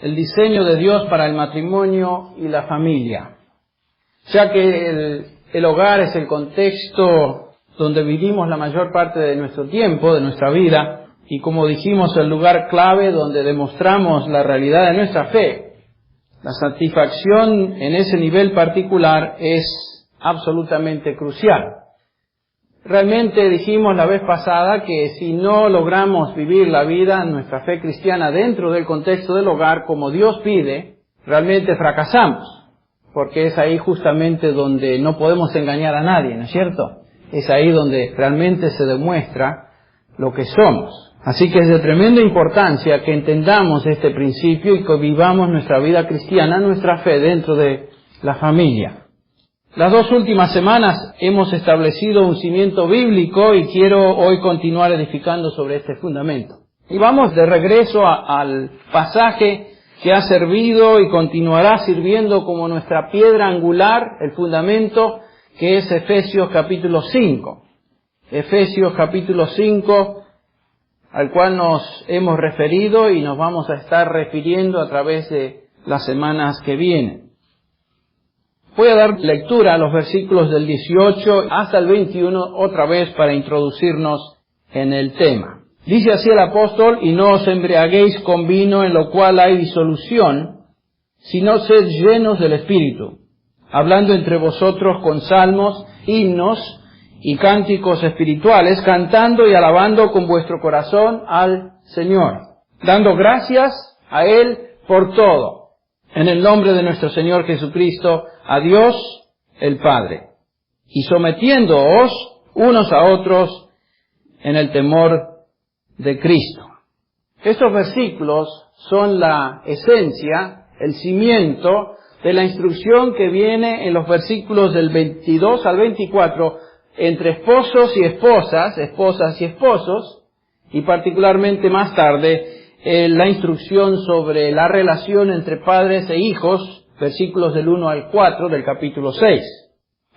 el diseño de Dios para el matrimonio y la familia. Ya que el hogar es el contexto donde vivimos la mayor parte de nuestro tiempo, de nuestra vida, y como dijimos, el lugar clave donde demostramos la realidad de nuestra fe. La satisfacción en ese nivel particular es absolutamente crucial. Realmente dijimos la vez pasada que si no logramos vivir la vida, nuestra fe cristiana dentro del contexto del hogar como Dios pide, realmente fracasamos. Porque es ahí justamente donde no podemos engañar a nadie, ¿no es cierto? Es ahí donde realmente se demuestra lo que somos. Así que es de tremenda importancia que entendamos este principio y que vivamos nuestra vida cristiana, nuestra fe dentro de la familia. Las 2 últimas semanas hemos establecido un cimiento bíblico y quiero hoy continuar edificando sobre este fundamento. Y vamos de regreso al pasaje que ha servido y continuará sirviendo como nuestra piedra angular, el fundamento, que es Efesios capítulo 5. Efesios capítulo 5, al cual nos hemos referido y nos vamos a estar refiriendo a través de las semanas que vienen. Voy a dar lectura a los versículos del 18 hasta el 21 otra vez para introducirnos en el tema. Dice así el apóstol: y no os embriaguéis con vino en lo cual hay disolución, sino sed llenos del Espíritu, hablando entre vosotros con salmos, himnos y cánticos espirituales, cantando y alabando con vuestro corazón al Señor, dando gracias a Él por todo, en el nombre de nuestro Señor Jesucristo, a Dios el Padre, y sometiéndoos unos a otros en el temor de Cristo. Estos versículos son la esencia, el cimiento de la instrucción que viene en los versículos del 22 al 24 entre esposos y esposas, esposas y esposos, y particularmente más tarde la instrucción sobre la relación entre padres e hijos, versículos del 1 al 4 del capítulo 6.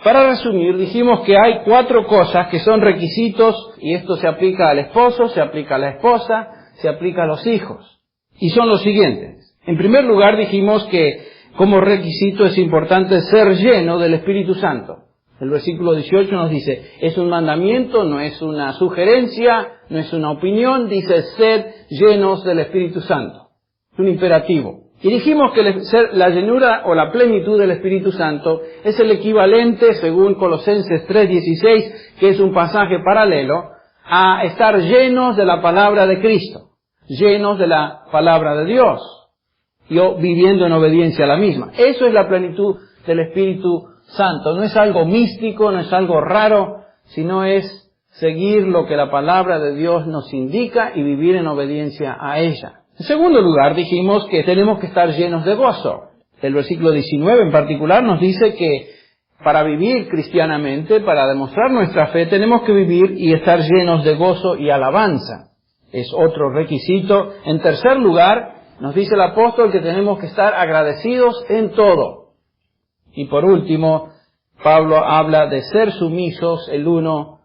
Para resumir, dijimos que hay 4 cosas que son requisitos, y esto se aplica al esposo, se aplica a la esposa, se aplica a los hijos. Y son los siguientes. En primer lugar, dijimos que como requisito es importante ser lleno del Espíritu Santo. El versículo 18 nos dice, es un mandamiento, no es una sugerencia, no es una opinión, dice sed llenos del Espíritu Santo. Es un imperativo. Y dijimos que la llenura o la plenitud del Espíritu Santo es el equivalente, según Colosenses 3:16, que es un pasaje paralelo, a estar llenos de la palabra de Cristo, llenos de la palabra de Dios, y viviendo en obediencia a la misma. Eso es la plenitud del Espíritu Santo. No es algo místico, no es algo raro, sino es seguir lo que la palabra de Dios nos indica y vivir en obediencia a ella. En segundo lugar, dijimos que tenemos que estar llenos de gozo. El versículo 19 en particular nos dice que para vivir cristianamente, para demostrar nuestra fe, tenemos que vivir y estar llenos de gozo y alabanza. Es otro requisito. En tercer lugar, nos dice el apóstol que tenemos que estar agradecidos en todo. Y por último, Pablo habla de ser sumisos el uno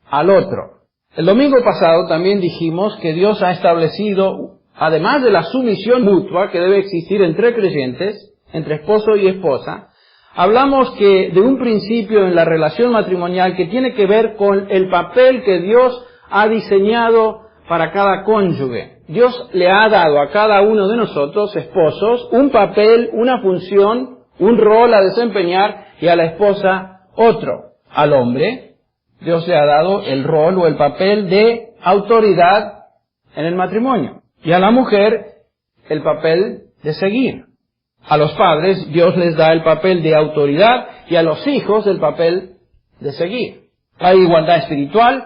al otro. El domingo pasado también dijimos que Dios ha establecido, además de la sumisión mutua que debe existir entre creyentes, entre esposo y esposa, hablamos que de un principio en la relación matrimonial que tiene que ver con el papel que Dios ha diseñado para cada cónyuge. Dios le ha dado a cada uno de nosotros, esposos, un papel, una función, un rol a desempeñar, y a la esposa otro. Al hombre, Dios le ha dado el rol o el papel de autoridad en el matrimonio. Y a la mujer, el papel de seguir. A los padres, Dios les da el papel de autoridad, y a los hijos el papel de seguir. Hay igualdad espiritual,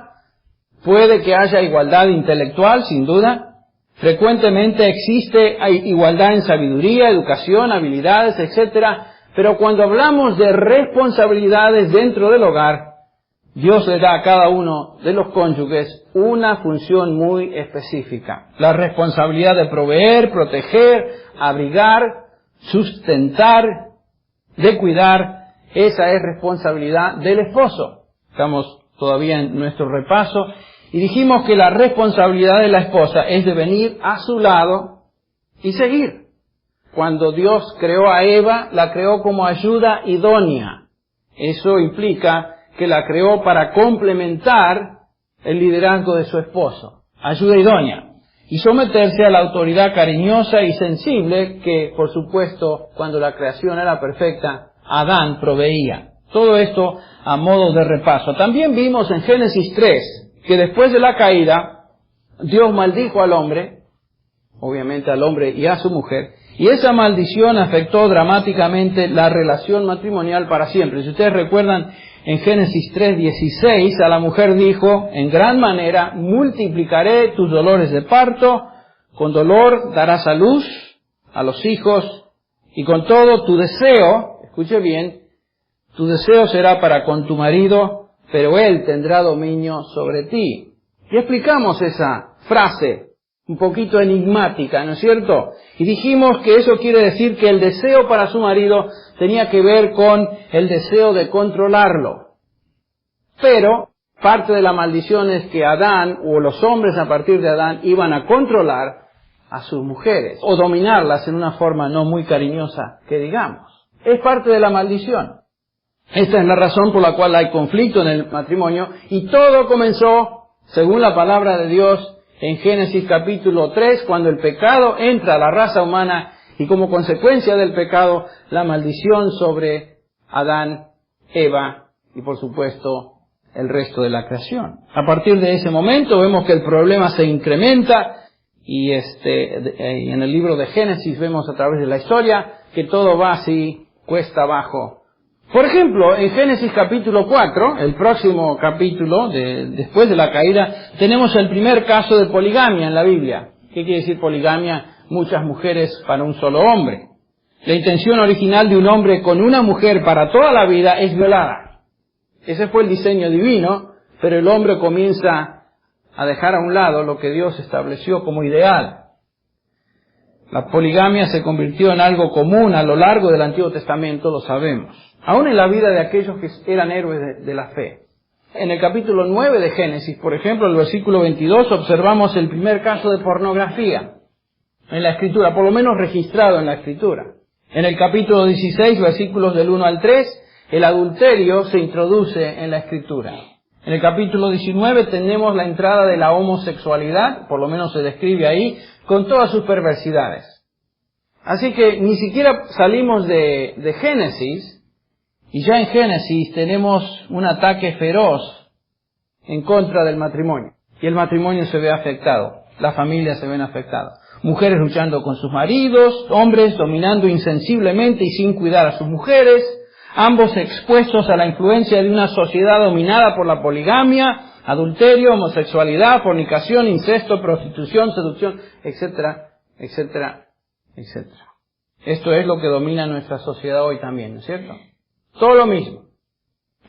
puede que haya igualdad intelectual, sin duda. Frecuentemente hay igualdad en sabiduría, educación, habilidades, etc. Pero cuando hablamos de responsabilidades dentro del hogar, Dios le da a cada uno de los cónyuges una función muy específica. La responsabilidad de proveer, proteger, abrigar, sustentar, de cuidar, esa es responsabilidad del esposo. Estamos todavía en nuestro repaso y dijimos que la responsabilidad de la esposa es de venir a su lado y seguir. Cuando Dios creó a Eva, la creó como ayuda idónea. Eso implica que la creó para complementar el liderazgo de su esposo. Ayuda idónea. Y someterse a la autoridad cariñosa y sensible que, por supuesto, cuando la creación era perfecta, Adán proveía. Todo esto a modo de repaso. También vimos en Génesis 3 que después de la caída, Dios maldijo al hombre, obviamente al hombre y a su mujer, y esa maldición afectó dramáticamente la relación matrimonial para siempre. Si ustedes recuerdan, en Génesis 3:16, a la mujer dijo, en gran manera multiplicaré tus dolores de parto, con dolor darás a luz a los hijos, y con todo tu deseo, escuche bien, tu deseo será para con tu marido, pero él tendrá dominio sobre ti. Y explicamos esa frase un poquito enigmática, ¿no es cierto? Y dijimos que eso quiere decir que el deseo para su marido tenía que ver con el deseo de controlarlo. Pero parte de la maldición es que Adán, o los hombres a partir de Adán, iban a controlar a sus mujeres, o dominarlas en una forma no muy cariñosa, que digamos. Es parte de la maldición. Esta es la razón por la cual hay conflicto en el matrimonio, y todo comenzó, según la palabra de Dios, en Génesis capítulo 3, cuando el pecado entra a la raza humana y como consecuencia del pecado, la maldición sobre Adán, Eva y por supuesto el resto de la creación. A partir de ese momento vemos que el problema se incrementa y en el libro de Génesis vemos a través de la historia que todo va así, cuesta abajo. Por ejemplo, en Génesis capítulo 4, el próximo capítulo, después de la caída, tenemos el primer caso de poligamia en la Biblia. ¿Qué quiere decir poligamia? Muchas mujeres para un solo hombre. La intención original de un hombre con una mujer para toda la vida es violada. Ese fue el diseño divino, pero el hombre comienza a dejar a un lado lo que Dios estableció como ideal. La poligamia se convirtió en algo común a lo largo del Antiguo Testamento, lo sabemos. Aún en la vida de aquellos que eran héroes de la fe. En el capítulo 9 de Génesis, por ejemplo, el versículo 22, observamos el primer caso de pornografía en la Escritura, por lo menos registrado en la Escritura. En el capítulo 16, versículos del 1 al 3, el adulterio se introduce en la Escritura. En el capítulo 19 tenemos la entrada de la homosexualidad, por lo menos se describe ahí, con todas sus perversidades. Así que ni siquiera salimos de Génesis, y ya en Génesis tenemos un ataque feroz en contra del matrimonio. Y el matrimonio se ve afectado, las familias se ven afectadas. Mujeres luchando con sus maridos, hombres dominando insensiblemente y sin cuidar a sus mujeres, ambos expuestos a la influencia de una sociedad dominada por la poligamia, adulterio, homosexualidad, fornicación, incesto, prostitución, seducción, etcétera, etcétera, etcétera. Esto es lo que domina nuestra sociedad hoy también, ¿no es cierto? Todo lo mismo.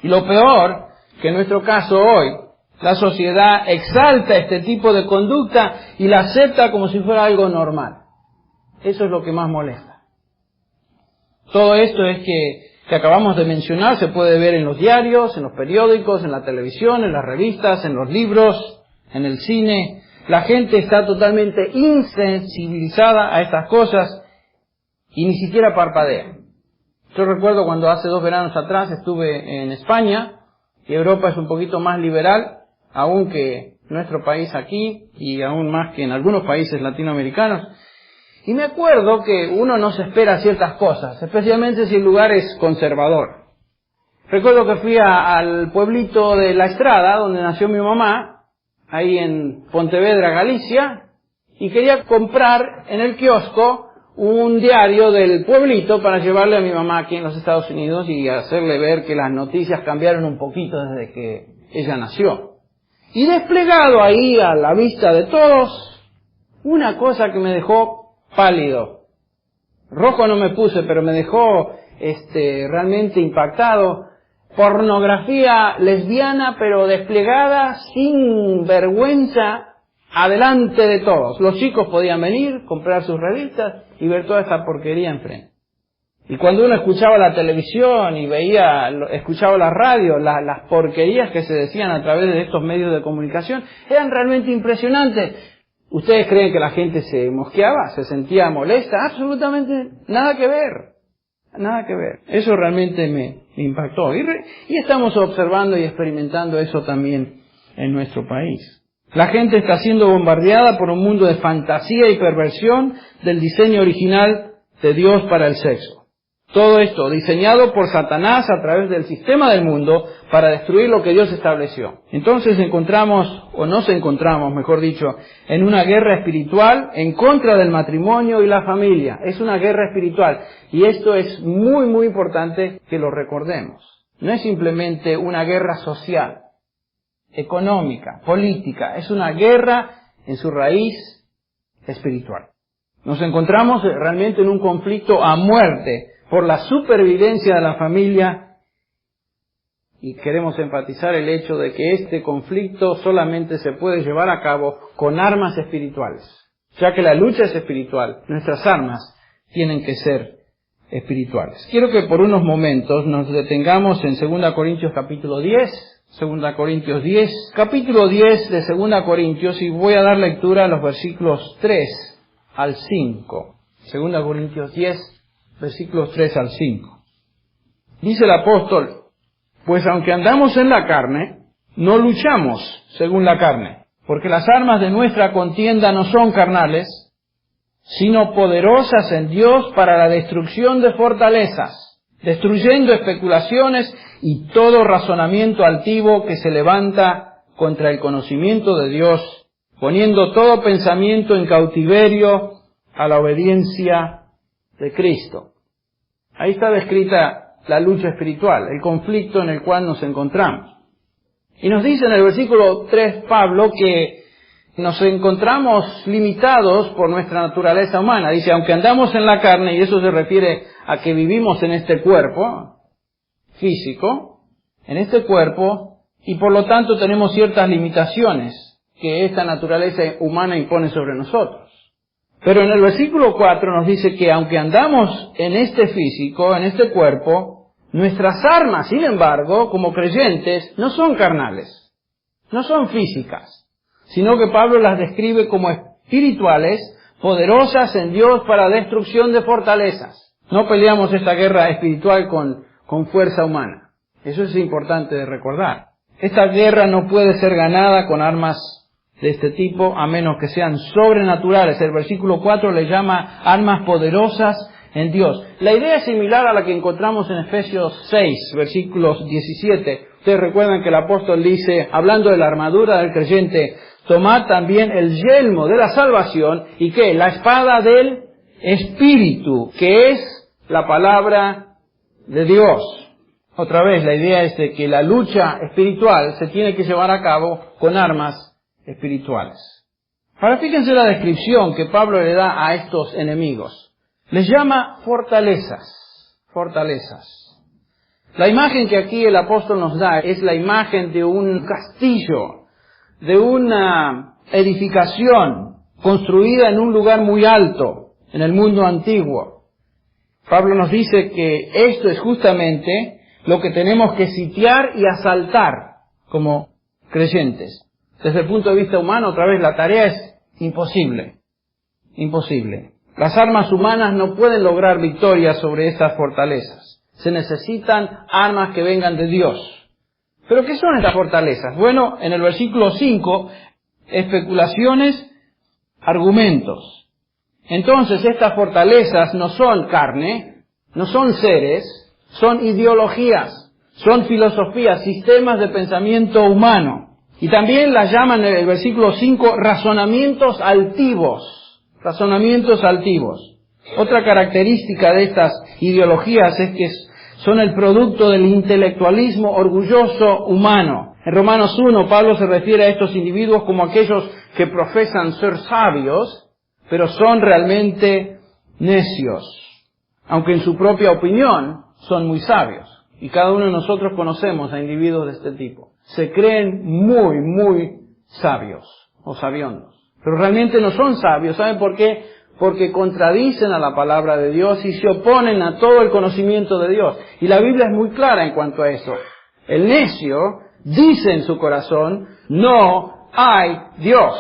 Y lo peor, que en nuestro caso hoy, la sociedad exalta este tipo de conducta y la acepta como si fuera algo normal. Eso es lo que más molesta. Todo esto es que acabamos de mencionar se puede ver en los diarios, en los periódicos, en la televisión, en las revistas, en los libros, en el cine. La gente está totalmente insensibilizada a estas cosas y ni siquiera parpadea. Yo recuerdo cuando hace 2 veranos atrás estuve en España, y Europa es un poquito más liberal, aún que nuestro país aquí, y aún más que en algunos países latinoamericanos. Y me acuerdo que uno no se espera ciertas cosas, especialmente si el lugar es conservador. Recuerdo que fui al pueblito de La Estrada, donde nació mi mamá, ahí en Pontevedra, Galicia, y quería comprar en el kiosco un diario del pueblito para llevarle a mi mamá aquí en los Estados Unidos y hacerle ver que las noticias cambiaron un poquito desde que ella nació. Y desplegado ahí a la vista de todos, una cosa que me dejó pálido. Rojo no me puse, pero me dejó realmente impactado. Pornografía lesbiana, pero desplegada sin vergüenza adelante de todos. Los chicos podían venir, comprar sus revistas y ver toda esta porquería enfrente. Y cuando uno escuchaba la televisión y escuchaba la radio, las porquerías que se decían a través de estos medios de comunicación eran realmente impresionantes. ¿Ustedes creen que la gente se mosqueaba? ¿Se sentía molesta? Absolutamente nada que ver. Nada que ver. Eso realmente me impactó. Y estamos observando y experimentando eso también en nuestro país. La gente está siendo bombardeada por un mundo de fantasía y perversión del diseño original de Dios para el sexo. Todo esto diseñado por Satanás a través del sistema del mundo para destruir lo que Dios estableció. Entonces nos encontramos, mejor dicho, en una guerra espiritual en contra del matrimonio y la familia. Es una guerra espiritual. Y esto es muy, muy importante que lo recordemos. No es simplemente una guerra social, económica, política. Es una guerra en su raíz espiritual. Nos encontramos realmente en un conflicto a muerte por la supervivencia de la familia, y queremos enfatizar el hecho de que este conflicto solamente se puede llevar a cabo con armas espirituales. Ya que la lucha es espiritual, nuestras armas tienen que ser espirituales. Quiero que por unos momentos nos detengamos en 2 Corintios capítulo 10, 2 Corintios 10, capítulo 10 de 2 Corintios, y voy a dar lectura a los versículos 3 al 5. 2 Corintios 10, versículos 3 al 5. Dice el apóstol: pues aunque andamos en la carne, no luchamos según la carne, porque las armas de nuestra contienda no son carnales, sino poderosas en Dios para la destrucción de fortalezas, destruyendo especulaciones y todo razonamiento altivo que se levanta contra el conocimiento de Dios, poniendo todo pensamiento en cautiverio a la obediencia de Cristo. Ahí está descrita la lucha espiritual, el conflicto en el cual nos encontramos. Y nos dice en el versículo 3 Pablo que nos encontramos limitados por nuestra naturaleza humana. Dice, aunque andamos en la carne, y eso se refiere a que vivimos en este cuerpo físico, en este cuerpo, y por lo tanto tenemos ciertas limitaciones que esta naturaleza humana impone sobre nosotros. Pero en el versículo 4 nos dice que aunque andamos en este físico, en este cuerpo, nuestras armas, sin embargo, como creyentes, no son carnales, no son físicas, sino que Pablo las describe como espirituales, poderosas en Dios para destrucción de fortalezas. No peleamos esta guerra espiritual con fuerza humana. Eso es importante de recordar. Esta guerra no puede ser ganada con armas de este tipo, a menos que sean sobrenaturales. El versículo 4 le llama armas poderosas en Dios. La idea es similar a la que encontramos en Efesios 6, versículos 17. Ustedes recuerdan que el apóstol dice, hablando de la armadura del creyente, tomad también el yelmo de la salvación, y ¿qué? La espada del Espíritu, que es la palabra de Dios. Otra vez, la idea es de que la lucha espiritual se tiene que llevar a cabo con armas espirituales. Ahora fíjense la descripción que Pablo le da a estos enemigos. Les llama fortalezas. Fortalezas. La imagen que aquí el apóstol nos da es la imagen de un castillo, de una edificación construida en un lugar muy alto en el mundo antiguo. Pablo nos dice que esto es justamente lo que tenemos que sitiar y asaltar como creyentes. Desde el punto de vista humano, otra vez, la tarea es imposible. Imposible. Las armas humanas no pueden lograr victoria sobre estas fortalezas. Se necesitan armas que vengan de Dios. ¿Pero qué son estas fortalezas? Bueno, en el versículo 5, especulaciones, argumentos. Entonces, estas fortalezas no son carne, no son seres, son ideologías, son filosofías, sistemas de pensamiento humano. Y también las llaman en el versículo 5 razonamientos altivos. Razonamientos altivos. Otra característica de estas ideologías es que son el producto del intelectualismo orgulloso humano. En Romanos 1, Pablo se refiere a estos individuos como aquellos que profesan ser sabios, pero son realmente necios. Aunque en su propia opinión son muy sabios. Y cada uno de nosotros conocemos a individuos de este tipo. Se creen muy, muy sabios o sabiondos. Pero realmente no son sabios. ¿Saben por qué? Porque contradicen a la palabra de Dios y se oponen a todo el conocimiento de Dios. Y la Biblia es muy clara en cuanto a eso. El necio dice en su corazón, no hay Dios.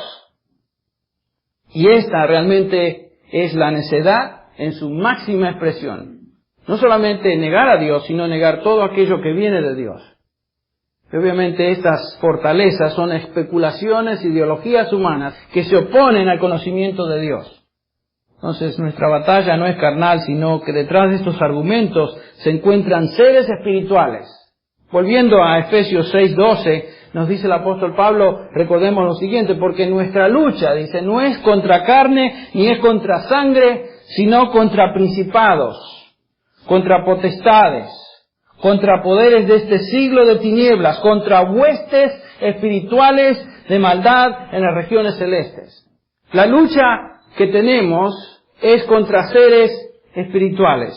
Y esta realmente es la necedad en su máxima expresión. No solamente negar a Dios, sino negar todo aquello que viene de Dios. Y obviamente estas fortalezas son especulaciones, ideologías humanas que se oponen al conocimiento de Dios. Entonces nuestra batalla no es carnal, sino que detrás de estos argumentos se encuentran seres espirituales. Volviendo a Efesios 6:12, nos dice el apóstol Pablo, recordemos lo siguiente, porque nuestra lucha, dice, no es contra carne ni es contra sangre, sino contra principados, contra potestades, contra poderes de este siglo de tinieblas, contra huestes espirituales de maldad en las regiones celestes. La lucha que tenemos es contra seres espirituales.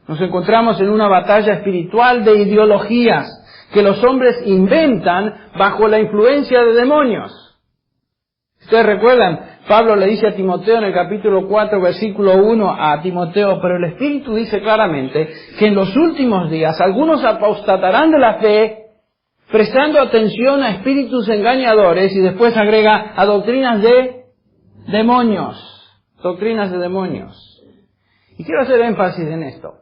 Nos encontramos en una batalla espiritual de ideologías que los hombres inventan bajo la influencia de demonios. Ustedes recuerdan, Pablo le dice a Timoteo en el capítulo 4, versículo 1 a Timoteo, pero el Espíritu dice claramente que en los últimos días algunos apostatarán de la fe, prestando atención a espíritus engañadores, y después agrega a doctrinas de demonios. Doctrinas de demonios. Y quiero hacer énfasis en esto.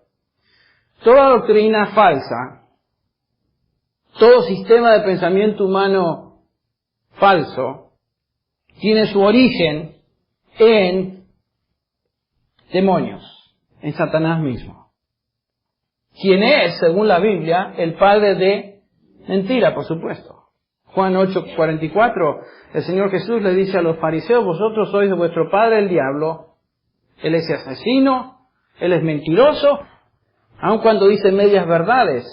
Toda doctrina falsa, todo sistema de pensamiento humano falso, tiene su origen en demonios, en Satanás mismo. Quien es, según la Biblia, el padre de mentira, por supuesto. Juan 8:44, el Señor Jesús le dice a los fariseos, vosotros sois de vuestro padre el diablo, él es asesino, él es mentiroso, aun cuando dice medias verdades,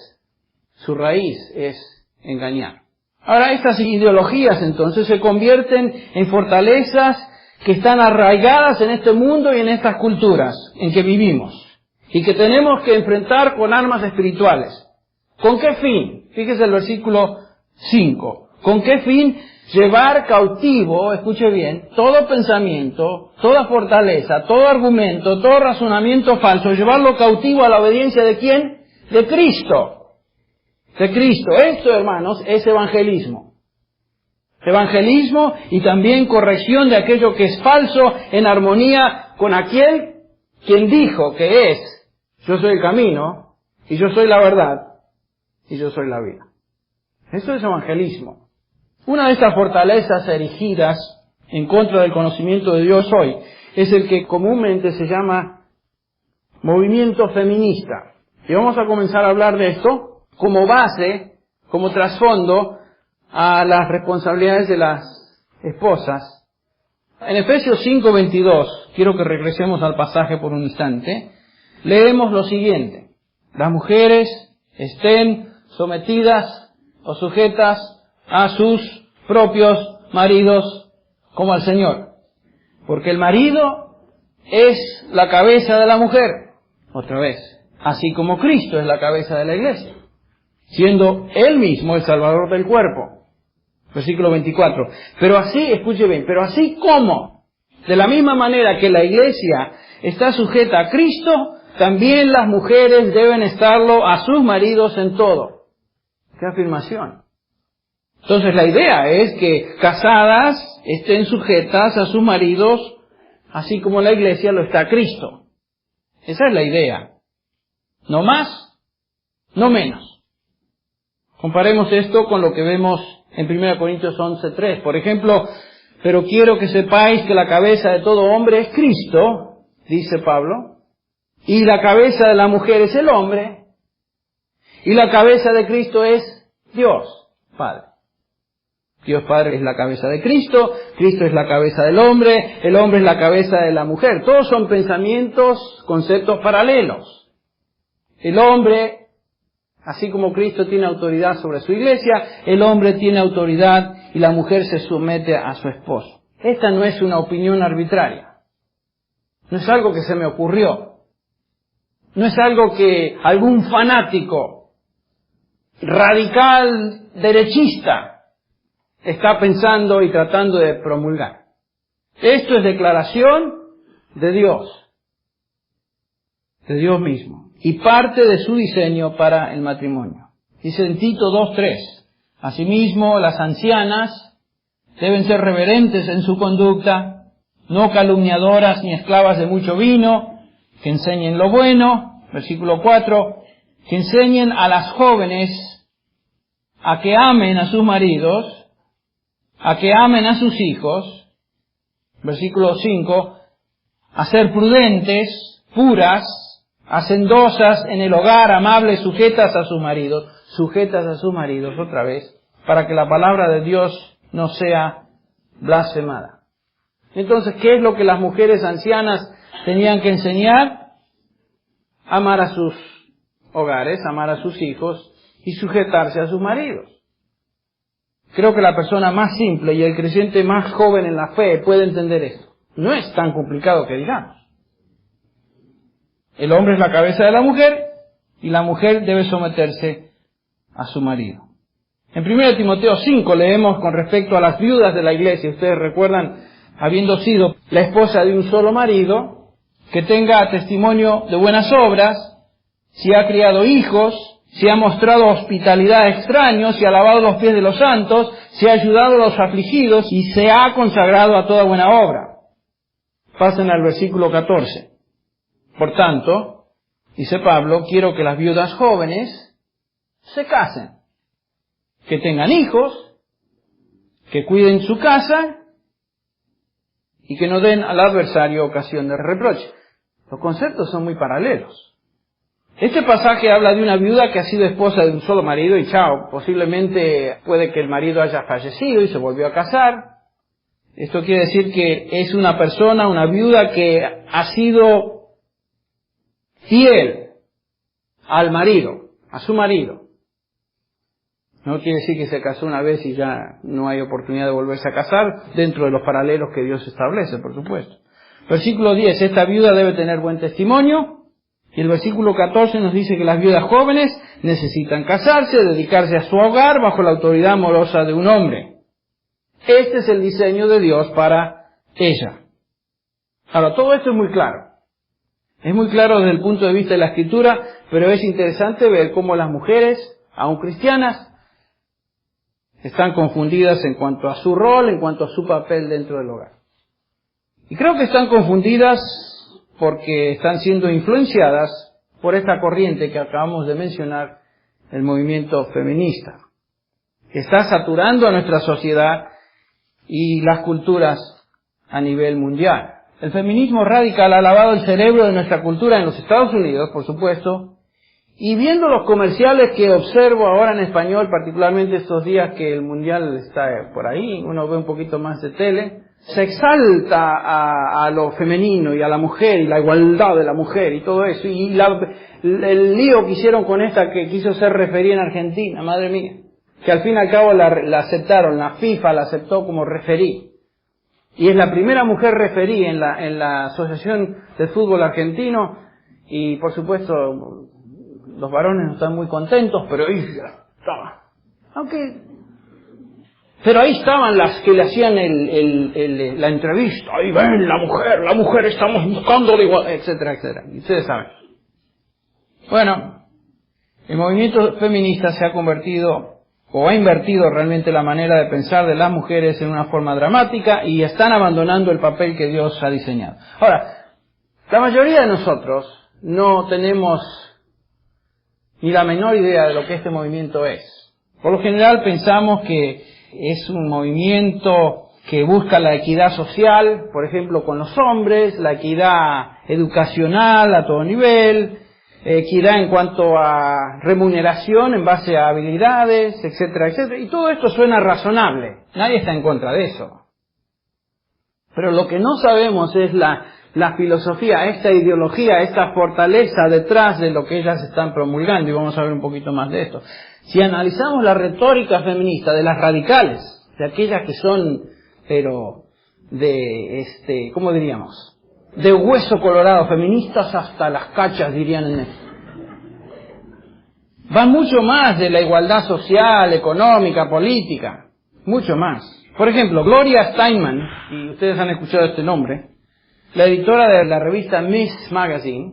su raíz es engañar. Ahora, estas ideologías entonces se convierten en fortalezas que están arraigadas en este mundo y en estas culturas en que vivimos, y que tenemos que enfrentar con armas espirituales. ¿Con qué fin? Fíjese el versículo 5. ¿Con qué fin? Llevar cautivo, escuche bien, todo pensamiento, toda fortaleza, todo argumento, todo razonamiento falso, llevarlo cautivo a la obediencia ¿de quién? De Cristo. De Cristo. Esto, hermanos, es evangelismo. Evangelismo y también corrección de aquello que es falso en armonía con aquel quien dijo que es, yo soy el camino, y yo soy la verdad, y yo soy la vida. Eso es evangelismo. Una de estas fortalezas erigidas en contra del conocimiento de Dios hoy es el que comúnmente se llama movimiento feminista. Y vamos a comenzar a hablar de esto como base, como trasfondo a las responsabilidades de las esposas. En Efesios 5:22, quiero que regresemos al pasaje por un instante, leemos lo siguiente: las mujeres estén sometidas o sujetas a sus propios maridos como al Señor, porque el marido es la cabeza de la mujer, otra vez, así como Cristo es la cabeza de la iglesia, siendo Él mismo el Salvador del cuerpo. Versículo 24. Pero así, escuche bien, pero así como, de la misma manera que la iglesia está sujeta a Cristo, también las mujeres deben estarlo a sus maridos en todo. ¡Qué afirmación! Entonces la idea es que casadas estén sujetas a sus maridos, así como la iglesia lo está a Cristo. Esa es la idea. No más, no menos. Comparemos esto con lo que vemos en 1 Corintios 11:3. Por ejemplo, pero quiero que sepáis que la cabeza de todo hombre es Cristo, dice Pablo, y la cabeza de la mujer es el hombre, y la cabeza de Cristo es Dios Padre. Dios Padre es la cabeza de Cristo, Cristo es la cabeza del hombre, el hombre es la cabeza de la mujer. Todos son pensamientos, conceptos paralelos. El hombre, así como Cristo tiene autoridad sobre su iglesia, el hombre tiene autoridad y la mujer se somete a su esposo. Esta no es una opinión arbitraria. No es algo que se me ocurrió. No es algo que algún fanático radical derechista está pensando y tratando de promulgar. Esto es declaración de Dios mismo, y parte de su diseño para el matrimonio. Dice en Tito 2:3, asimismo las ancianas deben ser reverentes en su conducta, no calumniadoras ni esclavas de mucho vino, que enseñen lo bueno. Versículo 4, que enseñen a las jóvenes a que amen a sus maridos, a que amen a sus hijos. Versículo 5, a ser prudentes, puras, hacendosas en el hogar, amables, sujetas a sus maridos, otra vez, para que la palabra de Dios no sea blasfemada. Entonces, ¿qué es lo que las mujeres ancianas tenían que enseñar? Amar a sus hogares, amar a sus hijos y sujetarse a sus maridos. Creo que la persona más simple y el creyente más joven en la fe puede entender esto. No es tan complicado que digamos. El hombre es la cabeza de la mujer y la mujer debe someterse a su marido. En 1 Timoteo 5 leemos con respecto a las viudas de la iglesia. Ustedes recuerdan, habiendo sido la esposa de un solo marido, que tenga testimonio de buenas obras, si ha criado hijos, si ha mostrado hospitalidad a extraños, si ha lavado los pies de los santos, si ha ayudado a los afligidos y se ha consagrado a toda buena obra. Pasen al versículo 14. Por tanto, dice Pablo, quiero que las viudas jóvenes se casen, que tengan hijos, que cuiden su casa y que no den al adversario ocasión de reproche. Los conceptos son muy paralelos. Este pasaje habla de una viuda que ha sido esposa de un solo marido y chao, posiblemente puede que el marido haya fallecido y se volvió a casar. Esto quiere decir que es una persona, una viuda que ha sido fiel al marido, a su marido. No quiere decir que se casó una vez y ya no hay oportunidad de volverse a casar, dentro de los paralelos que Dios establece, por supuesto. Versículo 10, esta viuda debe tener buen testimonio. Y el versículo 14 nos dice que las viudas jóvenes necesitan casarse, dedicarse a su hogar bajo la autoridad amorosa de un hombre. Este es el diseño de Dios para ella. Ahora, todo esto es muy claro. Es muy claro desde el punto de vista de la Escritura, pero es interesante ver cómo las mujeres, aun cristianas, están confundidas en cuanto a su rol, en cuanto a su papel dentro del hogar. Y creo que están confundidas porque están siendo influenciadas por esta corriente que acabamos de mencionar, el movimiento feminista, que está saturando a nuestra sociedad y las culturas a nivel mundial. El feminismo radical ha lavado el cerebro de nuestra cultura en los Estados Unidos, por supuesto, y viendo los comerciales que observo ahora en español, particularmente estos días que el mundial está por ahí, uno ve un poquito más de tele, se exalta a lo femenino y a la mujer y la igualdad de la mujer y todo eso, y el lío que hicieron con esta que quiso ser referí en Argentina, madre mía, que al fin y al cabo la aceptaron, la FIFA la aceptó como referí. Y es la primera mujer referí en la Asociación de Fútbol Argentino, y por supuesto los varones no están muy contentos, pero ahí estaba. Pero ahí estaban las que le hacían la entrevista, ahí ven la mujer estamos buscando de igual, etcétera, etcétera. Y ustedes saben. Bueno, el movimiento feminista se ha convertido o ha invertido realmente la manera de pensar de las mujeres en una forma dramática y están abandonando el papel que Dios ha diseñado. Ahora, la mayoría de nosotros no tenemos ni la menor idea de lo que este movimiento es. Por lo general pensamos que es un movimiento que busca la equidad social, por ejemplo, con los hombres, la equidad educacional a todo nivel, equidad en cuanto a remuneración en base a habilidades, etcétera, etcétera. Y todo esto suena razonable. Nadie está en contra de eso. Pero lo que no sabemos es la filosofía, esta ideología, esta fortaleza detrás de lo que ellas están promulgando. Y vamos a ver un poquito más de esto. Si analizamos la retórica feminista de las radicales, de aquellas que son, pero ¿cómo diríamos? De hueso colorado, feministas hasta las cachas, dirían en esto. Van mucho más de la igualdad social, económica, política, mucho más. Por ejemplo, Gloria Steinman, y ustedes han escuchado este nombre, la editora de la revista Miss Magazine,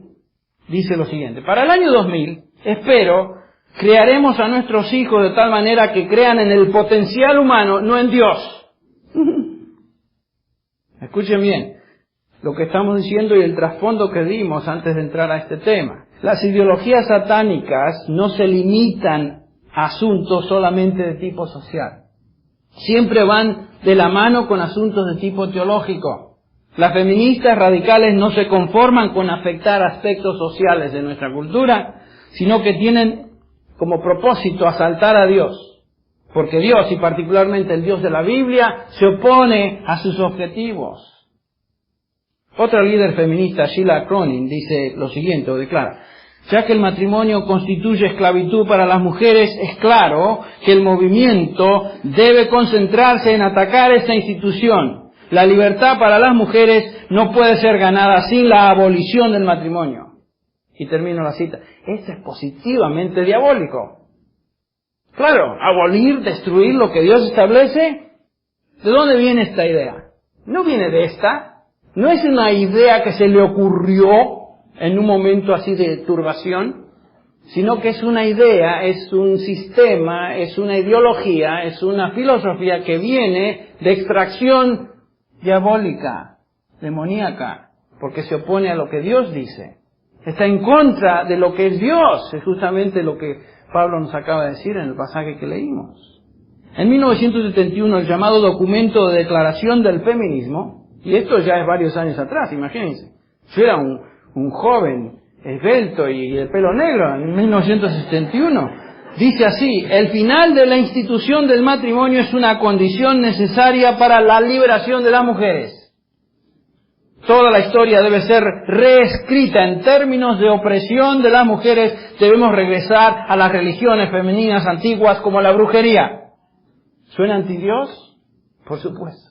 dice lo siguiente: para el año 2000, espero, crearemos a nuestros hijos de tal manera que crean en el potencial humano, no en Dios. Escuchen bien. lo que estamos diciendo y el trasfondo que dimos antes de entrar a este tema. Las ideologías satánicas no se limitan a asuntos solamente de tipo social. Siempre van de la mano con asuntos de tipo teológico. Las feministas radicales no se conforman con afectar aspectos sociales de nuestra cultura, sino que tienen como propósito asaltar a Dios. Porque Dios, y particularmente el Dios de la Biblia, se opone a sus objetivos. Otra líder feminista, Sheila Cronin, dice lo siguiente, o declara: ya que el matrimonio constituye esclavitud para las mujeres, es claro que el movimiento debe concentrarse en atacar esta institución. La libertad para las mujeres no puede ser ganada sin la abolición del matrimonio. Y termino la cita. Esto es positivamente diabólico. Claro, abolir, destruir lo que Dios establece. ¿De dónde viene esta idea? No viene de esta. No es una idea que se le ocurrió en un momento así de turbación, sino que es una idea, es un sistema, es una ideología, es una filosofía que viene de extracción diabólica, demoníaca, porque se opone a lo que Dios dice. Está en contra de lo que es Dios. Es justamente lo que Pablo nos acaba de decir en el pasaje que leímos. En 1971, el llamado documento de declaración del feminismo, y esto ya es varios años atrás, imagínense. Yo era un joven esbelto y de pelo negro en 1971. Dice así: el final de la institución del matrimonio es una condición necesaria para la liberación de las mujeres. Toda la historia debe ser reescrita en términos de opresión de las mujeres. Debemos regresar a las religiones femeninas antiguas como la brujería. ¿Suena antidios? Por supuesto.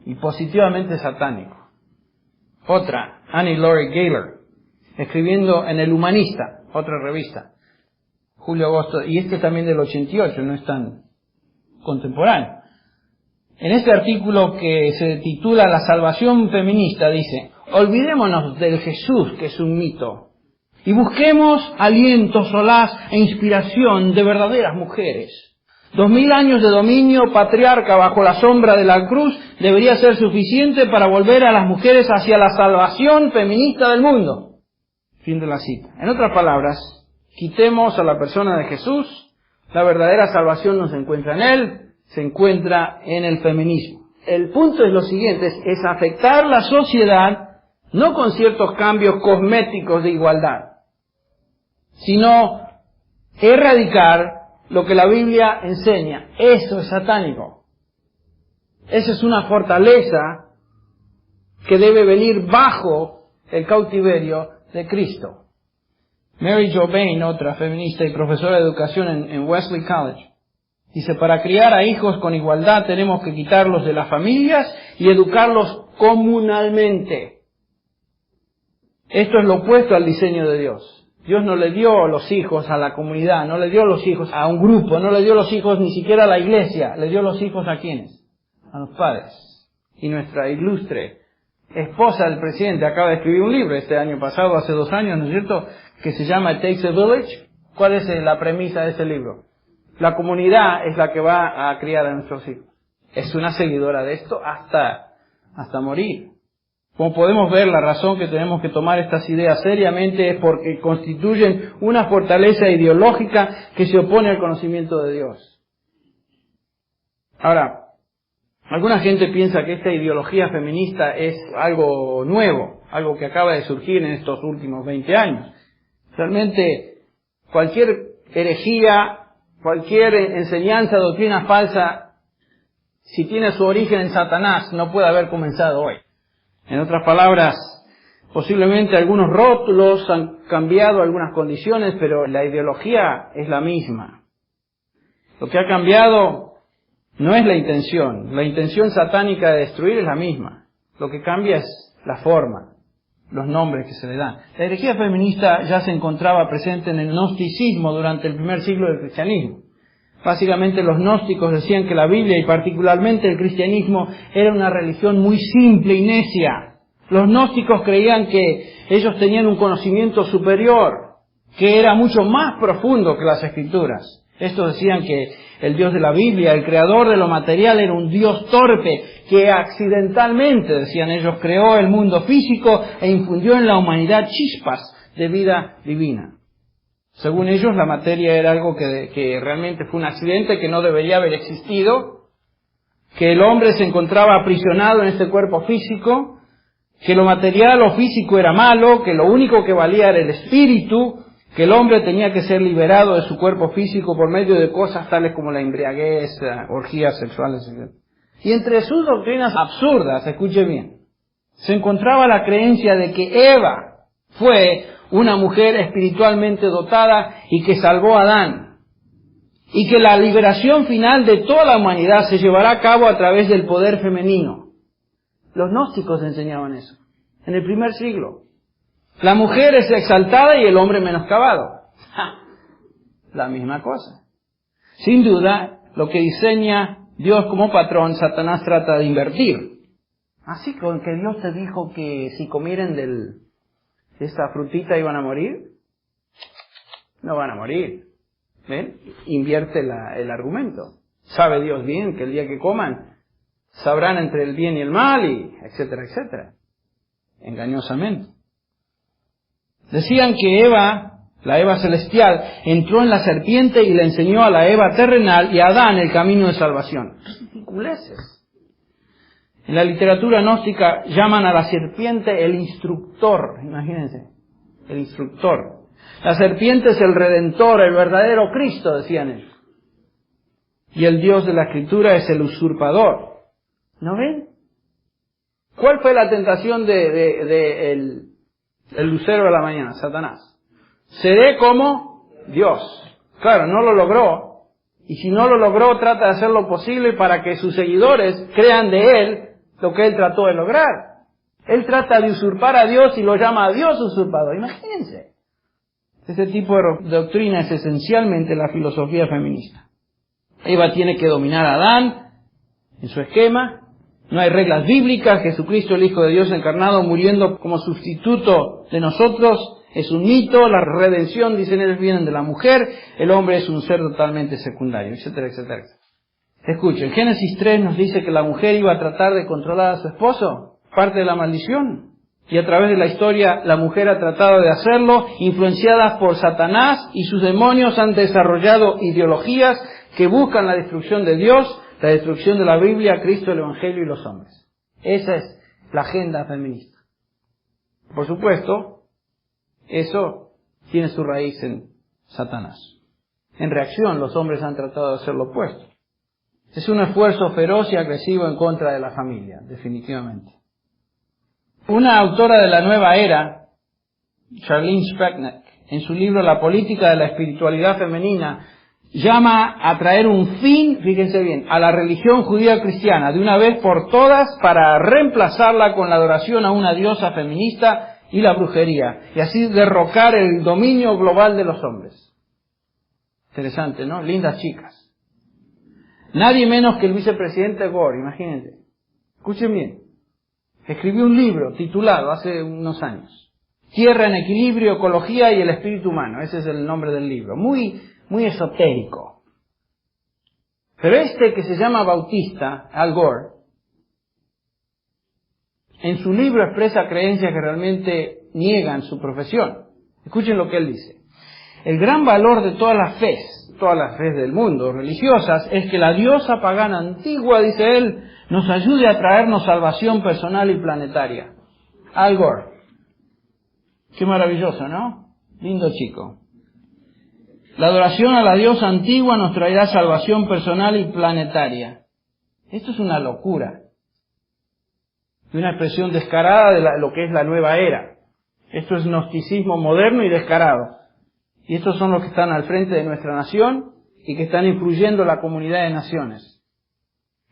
Y positivamente satánico. Otra, Annie Laurie Gaylor, escribiendo en El Humanista, otra revista, julio-agosto, y este también del 88, no es tan contemporáneo. En este artículo que se titula La salvación feminista, dice: olvidémonos del Jesús que es un mito y busquemos aliento, solaz e inspiración de verdaderas mujeres. 2000 años de dominio patriarca bajo la sombra de la cruz debería ser suficiente para volver a las mujeres hacia la salvación feminista del mundo. Fin de la cita. En otras palabras, quitemos a la persona de Jesús. La verdadera salvación no se encuentra en Él, se encuentra en el feminismo. El punto es lo siguiente, es afectar la sociedad no con ciertos cambios cosméticos de igualdad, sino erradicar lo que la Biblia enseña. Eso es satánico. Esa es una fortaleza que debe venir bajo el cautiverio de Cristo. Mary Jo Bain, otra feminista y profesora de educación en Wesley College, dice: para criar a hijos con igualdad tenemos que quitarlos de las familias y educarlos comunalmente. Esto es lo opuesto al diseño de Dios. Dios no le dio los hijos a la comunidad, no le dio los hijos a un grupo, no le dio los hijos ni siquiera a la iglesia. Le dio los hijos ¿a quiénes? A los padres. Y nuestra ilustre esposa del presidente acaba de escribir un libro este año pasado, hace 2 años, ¿no es cierto?, que se llama It Takes a Village. ¿Cuál es la premisa de ese libro? La comunidad es la que va a criar a nuestros hijos. Es una seguidora de esto hasta morir. Como podemos ver, la razón que tenemos que tomar estas ideas seriamente es porque constituyen una fortaleza ideológica que se opone al conocimiento de Dios. Ahora, alguna gente piensa que esta ideología feminista es algo nuevo, algo que acaba de surgir en estos últimos 20 años. Realmente, cualquier herejía, cualquier enseñanza, doctrina falsa, si tiene su origen en Satanás, no puede haber comenzado hoy. En otras palabras, posiblemente algunos rótulos han cambiado algunas condiciones, pero la ideología es la misma. Lo que ha cambiado no es la intención satánica de destruir es la misma. Lo que cambia es la forma, los nombres que se le dan. La herejía feminista ya se encontraba presente en el gnosticismo durante el primer siglo del cristianismo. Básicamente los gnósticos decían que la Biblia y particularmente el cristianismo era una religión muy simple y necia. Los gnósticos creían que ellos tenían un conocimiento superior, que era mucho más profundo que las Escrituras. Estos decían que el Dios de la Biblia, el creador de lo material, era un Dios torpe que accidentalmente, decían ellos, creó el mundo físico e infundió en la humanidad chispas de vida divina. Según ellos, la materia era algo que realmente fue un accidente, que no debería haber existido, que el hombre se encontraba aprisionado en este cuerpo físico, que lo material o físico era malo, que lo único que valía era el espíritu, que el hombre tenía que ser liberado de su cuerpo físico por medio de cosas tales como la embriaguez, orgías sexuales, etc. Y entre sus doctrinas absurdas, escuche bien, se encontraba la creencia de que Eva fue una mujer espiritualmente dotada y que salvó a Adán, y que la liberación final de toda la humanidad se llevará a cabo a través del poder femenino. Los gnósticos enseñaban eso, en el primer siglo. La mujer es exaltada y el hombre menoscabado. La misma cosa. Sin duda, lo que diseña Dios como patrón, Satanás trata de invertir. Así con que Dios te dijo que si comieran de esa frutita iban a morir. No van a morir. ¿Ven? Invierte el argumento. Sabe Dios bien que el día que coman sabrán entre el bien y el mal, y etcétera, etcétera. Engañosamente. Decían que Eva, la Eva celestial, entró en la serpiente y le enseñó a la Eva terrenal y a Adán el camino de salvación. Ridiculeces. En la literatura gnóstica llaman a la serpiente el instructor. Imagínense, el instructor. La serpiente es el redentor, el verdadero Cristo, decían ellos. Y el Dios de la Escritura es el usurpador. ¿No ven? ¿Cuál fue la tentación el lucero de la mañana? Satanás. Seré como Dios. Claro, no lo logró. Y si no lo logró, trata de hacer lo posible para que sus seguidores crean de él lo que él trató de lograr. Él trata de usurpar a Dios y lo llama a Dios usurpador. Imagínense. Ese tipo de doctrina es esencialmente la filosofía feminista. Eva tiene que dominar a Adán en su esquema. No hay reglas bíblicas. Jesucristo, el Hijo de Dios encarnado, muriendo como sustituto de nosotros, es un mito. La redención, dicen ellos, viene de la mujer. El hombre es un ser totalmente secundario, etcétera, etcétera, etcétera. Escuchen, Génesis 3 nos dice que la mujer iba a tratar de controlar a su esposo, parte de la maldición. Y a través de la historia, la mujer ha tratado de hacerlo, influenciadas por Satanás, y sus demonios han desarrollado ideologías que buscan la destrucción de Dios, la destrucción de la Biblia, Cristo, el Evangelio y los hombres. Esa es la agenda feminista. Por supuesto, eso tiene su raíz en Satanás. En reacción, los hombres han tratado de hacer lo opuesto. Es un esfuerzo feroz y agresivo en contra de la familia, definitivamente. Una autora de la nueva era, Charlene Spector, en su libro La política de la espiritualidad femenina, llama a traer un fin, fíjense bien, a la religión judía cristiana, de una vez por todas, para reemplazarla con la adoración a una diosa feminista y la brujería, y así derrocar el dominio global de los hombres. Interesante, ¿no? Lindas chicas. Nadie menos que el vicepresidente Gore, imagínense. Escuchen bien. Escribió un libro titulado hace unos años, Tierra en equilibrio, ecología y el espíritu humano. Ese es el nombre del libro. Muy esotérico. Pero que se llama Bautista, Al Gore, en su libro expresa creencias que realmente niegan su profesión. Escuchen lo que él dice. El gran valor de todas las fe del mundo, religiosas, es que la diosa pagana antigua, dice él, nos ayude a traernos salvación personal y planetaria. Al Gore. Qué maravilloso, ¿no? Lindo chico. La adoración a la diosa antigua nos traerá salvación personal y planetaria. Esto es una locura. Y una expresión descarada de lo que es la nueva era. Esto es gnosticismo moderno y descarado. Y estos son los que están al frente de nuestra nación y que están influyendo en la comunidad de naciones.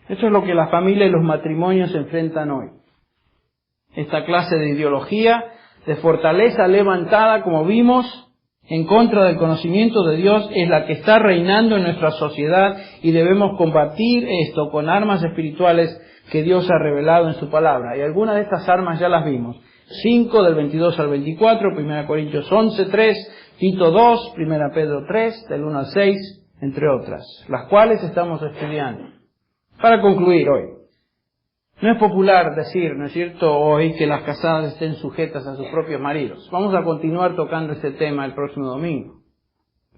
Esto es lo que la familia y los matrimonios enfrentan hoy. Esta clase de ideología, de fortaleza levantada, como vimos, en contra del conocimiento de Dios, es la que está reinando en nuestra sociedad, y debemos combatir esto con armas espirituales que Dios ha revelado en su palabra. Y algunas de estas armas ya las vimos. 5 del 22 al 24, 1 Corintios 11, 3, Tito 2, 1 Pedro 3, del 1 al 6, entre otras, las cuales estamos estudiando. Para concluir hoy, no es popular decir, ¿no es cierto?, hoy que las casadas estén sujetas a sus propios maridos. Vamos a continuar tocando este tema el próximo domingo.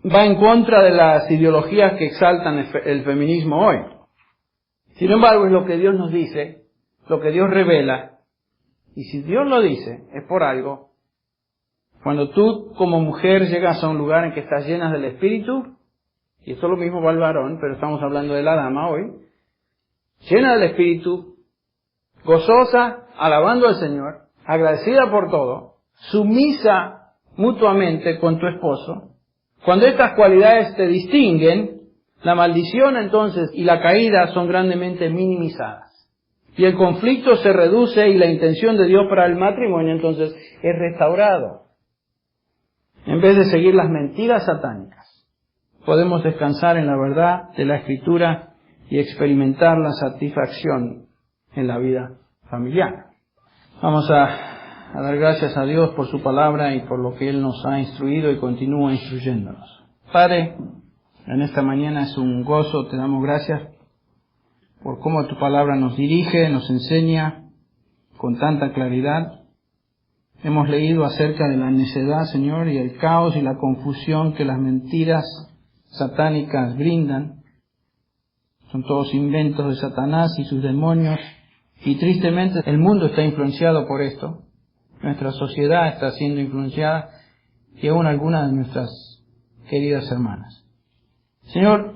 Va en contra de las ideologías que exaltan el feminismo hoy. Sin embargo, es lo que Dios nos dice, lo que Dios revela, y si Dios lo dice, es por algo. Cuando tú como mujer llegas a un lugar en que estás llena del Espíritu, y esto lo mismo va al varón, pero estamos hablando de la dama hoy, llena del Espíritu, gozosa, alabando al Señor, agradecida por todo, sumisa mutuamente con tu esposo, cuando estas cualidades te distinguen, la maldición entonces y la caída son grandemente minimizadas. Y el conflicto se reduce y la intención de Dios para el matrimonio entonces es restaurado. En vez de seguir las mentiras satánicas, podemos descansar en la verdad de la Escritura y experimentar la satisfacción en la vida familiar. Vamos a dar gracias a Dios por su palabra y por lo que Él nos ha instruido y continúa instruyéndonos. Padre, en esta mañana es un gozo, te damos gracias por cómo tu palabra nos dirige, nos enseña con tanta claridad. Hemos leído acerca de la necedad, Señor, y el caos y la confusión que las mentiras satánicas brindan. Son todos inventos de Satanás y sus demonios. Y tristemente el mundo está influenciado por esto. Nuestra sociedad está siendo influenciada y aún algunas de nuestras queridas hermanas. Señor,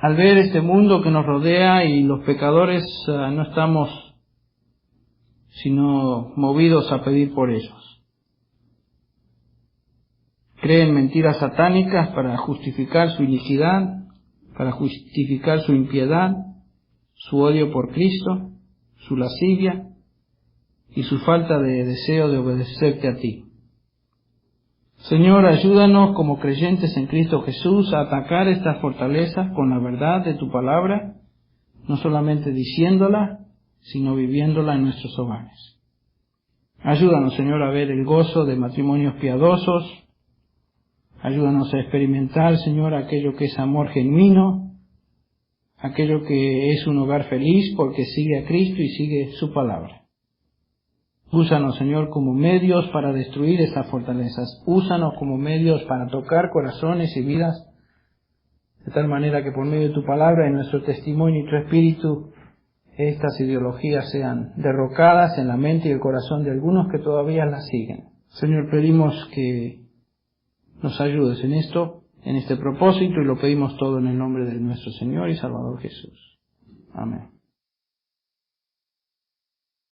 al ver este mundo que nos rodea y los pecadores no estamos sino movidos a pedir por ellos. Creen mentiras satánicas para justificar su iniquidad, para justificar su impiedad, su odio por Cristo, su lascivia y su falta de deseo de obedecerte a ti. Señor, ayúdanos como creyentes en Cristo Jesús a atacar estas fortalezas con la verdad de tu palabra, no solamente diciéndola, sino viviéndola en nuestros hogares. Ayúdanos, Señor, a ver el gozo de matrimonios piadosos. Ayúdanos a experimentar, Señor, aquello que es amor genuino, aquello que es un hogar feliz porque sigue a Cristo y sigue su palabra. Úsanos, Señor, como medios para destruir esas fortalezas. Úsanos como medios para tocar corazones y vidas, de tal manera que por medio de tu palabra y nuestro testimonio y tu espíritu, estas ideologías sean derrocadas en la mente y el corazón de algunos que todavía las siguen. Señor, pedimos que nos ayudes en esto, en este propósito, y lo pedimos todo en el nombre de nuestro Señor y Salvador Jesús. Amén.